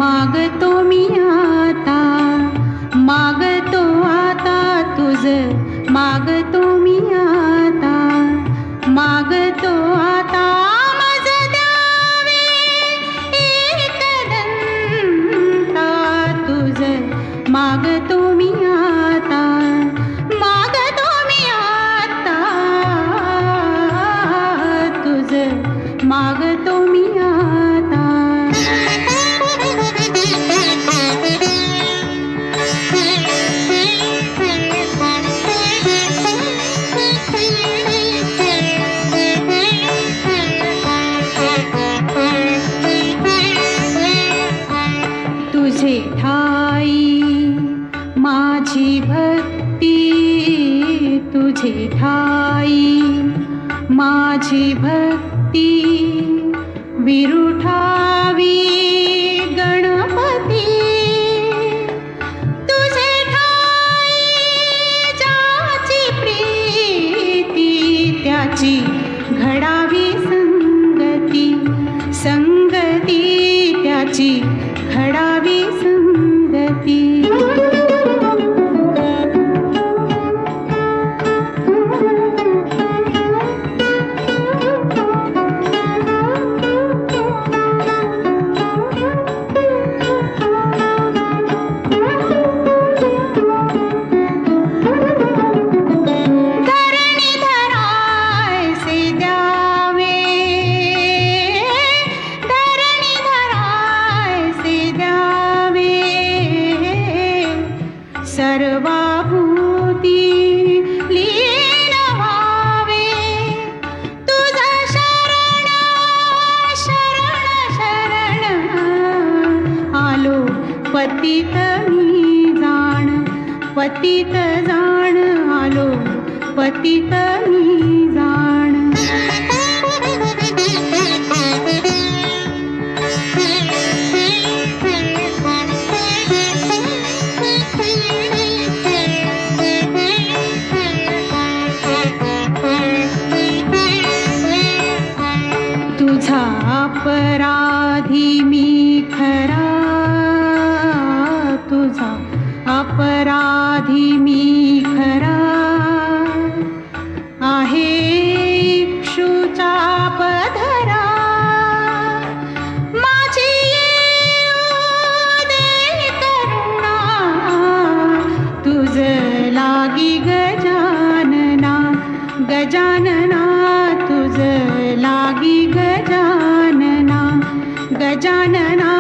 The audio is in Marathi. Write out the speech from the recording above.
मागतो मी आता, मागतो आता तुझ, मागतो मी आता, मागतो आता मज द्यावे एकदंता तुझ, मागतो मी आता, मागतो मी आता तुझ, मागतो मी आता. तुझे ठाई माझी भक्ती, तुझे ठाई माझी भक्ती, विरुठावी गणपती. तुझे ठाई ज्याची प्रीती, त्याची घडावी संगती, संगती त्याची घडावी संगती. सर्वाभूती लीन व्हावे, तुझं शरण शरण शरण आलो पतित मी जाण, पतित जाण आलो पतित मी जाण. तुझा अपराधी मी खरा, तुझा अपराधी मी खरा, आहे इक्षुचा पधरा. माझी येऊ दे करुणा, तुझ लागी गजानना, गजानना तुझ लागी गजानना, गजानना.